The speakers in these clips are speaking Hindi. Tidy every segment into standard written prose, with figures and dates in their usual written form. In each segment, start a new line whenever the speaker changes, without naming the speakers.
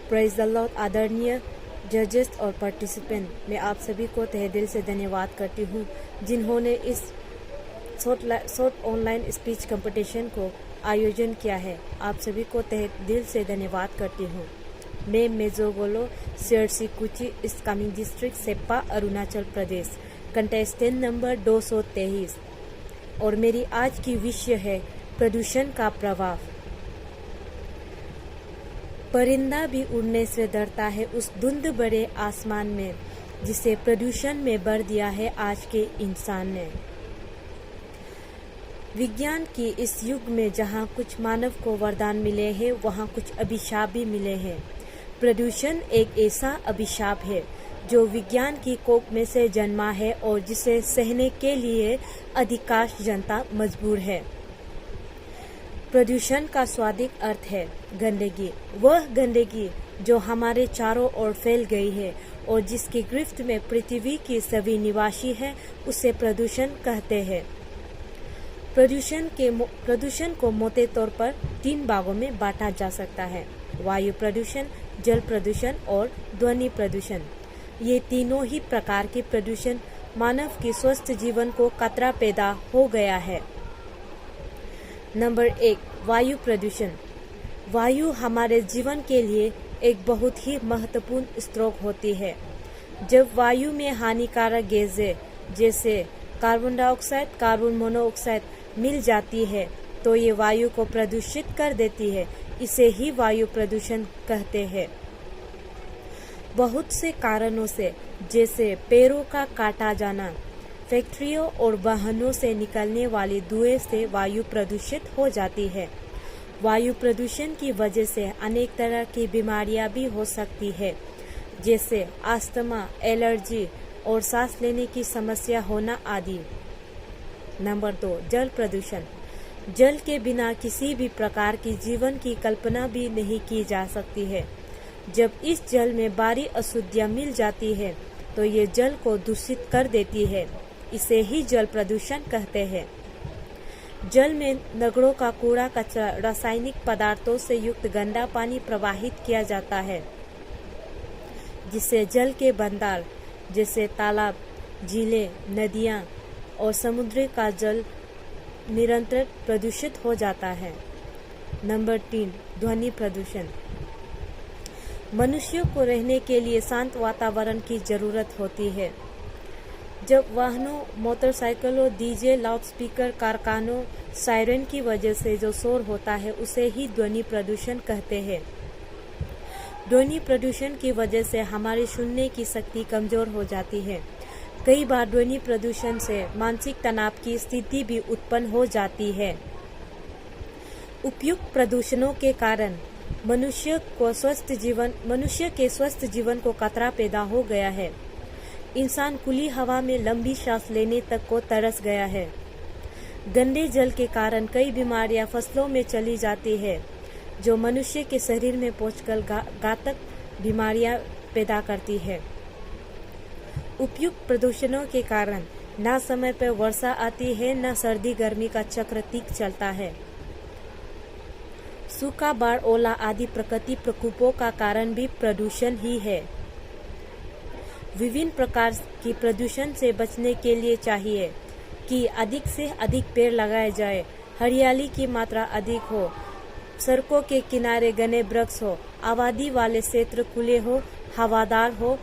Praise the Lord. आदरणीय जजेस और पार्टिसिपेंट, मैं आप सभी को तहे दिल से धन्यवाद करती हूँ जिन्होंने इस शॉर्ट ऑनलाइन स्पीच कंपटीशन को आयोजन किया है। आप सभी को तहे दिल से धन्यवाद करती हूँ। मैं मेजोगोलो सिरसी कुची east Kameng district Seppa Arunachal Pradesh, contestant number 223, और मेरी आज की विषय है प्रदूषण का प्रभाव। परिंदा भी उड़ने से डरता है उस धुंध भरे आसमान में जिसे प्रदूषण में भर दिया है आज के इंसान ने। विज्ञान की इस युग में जहाँ कुछ मानव को वरदान मिले हैं, वहाँ कुछ अभिशाप भी मिले हैं। प्रदूषण एक ऐसा अभिशाप है जो विज्ञान की कोख में से जन्मा है और जिसे सहने के लिए अधिकांश जनता मजबूर है। प्रदूषण का स्वाभाविक अर्थ है गंदगी, वह गंदगी जो हमारे चारों ओर फैल गई है और जिसकी गिरफ्त में पृथ्वी के सभी निवासी हैं, उसे प्रदूषण कहते हैं। प्रदूषण को मोटे तौर पर 3 भागों में बांटा जा सकता है: वायु प्रदूषण, जल प्रदूषण और ध्वनि प्रदूषण। ये तीनों ही प्रकार के प्रदूषण मानव के स्वस्थ जीवन को खतरा पैदा हो गया है। नंबर 1, वायु प्रदूषण। वायु हमारे जीवन के लिए एक बहुत ही महत्वपूर्ण स्रोत होती है। जब वायु में हानिकारक गैसें जैसे कार्बन डाइऑक्साइड, कार्बन मोनोऑक्साइड मिल जाती है तो ये वायु को प्रदूषित कर देती है। इसे ही वायु प्रदूषण कहते हैं। बहुत से कारणों से, जैसे पेड़ों का काटा जाना, फैक्ट्रियों और वाहनों से निकलने वाले धुएं से वायु प्रदूषित हो जाती है। वायु प्रदूषण की वजह से अनेक तरह की बीमारियां भी हो सकती है, जैसे अस्थमा, एलर्जी और सांस लेने की समस्या होना आदि। नंबर 2, जल प्रदूषण। जल के बिना किसी भी प्रकार की जीवन की कल्पना भी नहीं की जा सकती है। जब इस जल में भारी अशुद्धियां मिल जाती है तो ये जल को दूषित कर देती है। इसे ही जल प्रदूषण कहते हैं। जल में नगरों का कूड़ा कचरा, रासायनिक पदार्थों से युक्त गंदा पानी प्रवाहित किया जाता है, जिससे जल के भंडार जैसे तालाब, झीलें, नदियां और समुद्र का जल निरंतर प्रदूषित हो जाता है। नंबर 3, ध्वनि प्रदूषण। मनुष्यों को रहने के लिए शांत वातावरण की जरूरत होती है। जब वाहनों, मोटरसाइकिलों, डीजे, लाउडस्पीकर, कारखानों, सायरन की वजह से जो शोर होता है, उसे ही ध्वनि प्रदूषण कहते हैं। ध्वनि प्रदूषण की वजह से हमारी सुनने की शक्ति कमजोर हो जाती है। कई बार ध्वनि प्रदूषण से मानसिक तनाव की स्थिति भी उत्पन्न हो जाती है। उपयुक्त प्रदूषणों के कारण मनुष्य के स्वस्थ जीवन को खतरा पैदा हो गया है। इंसान खुली हवा में लंबी सांस लेने तक को तरस गया है। गंदे जल के कारण कई बीमारियां फसलों में चली जाती है, जो मनुष्य के शरीर में पहुंचकर घातक बीमारियां पैदा करती है। उपयुक्त प्रदूषणों के कारण न समय पर वर्षा आती है, न सर्दी गर्मी का चक्र ठीक चलता है। सूखा, बाढ़, ओला आदि प्रकृति प्रकोपों का कारण भी प्रदूषण ही है। विभिन्न प्रकार की प्रदूषण से बचने के लिए चाहिए कि अधिक से अधिक पेड़ लगाए जाए, हरियाली की मात्रा अधिक हो, सड़कों के किनारे घने वृक्ष हो, आबादी वाले क्षेत्र खुले हो, हवादार हो,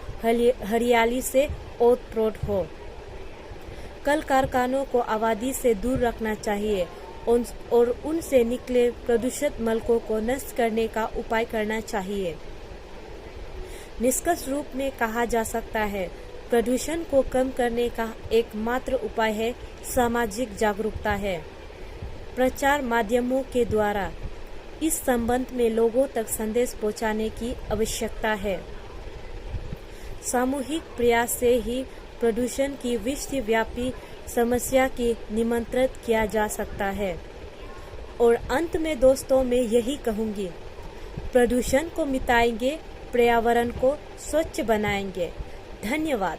हरियाली से ओत-प्रोत हो। कल कारखानों को आबादी से दूर रखना चाहिए और उनसे निकले प्रदूषित मलकों को नष्ट करने का उपाय करना चाहिए। निष्कर्ष रूप में कहा जा सकता है, प्रदूषण को कम करने का एकमात्र उपाय है सामाजिक जागरूकता है। प्रचार माध्यमों के द्वारा इस संबंध में लोगों तक संदेश पहुंचाने की आवश्यकता है। सामूहिक प्रयास से ही प्रदूषण की विश्वव्यापी समस्या की नियंत्रित किया जा सकता है। और अंत में दोस्तों, मैं यही कहूँगी, प्रदूषण को मिटाएंगे, पर्यावरण को स्वच्छ बनाएंगे। धन्यवाद।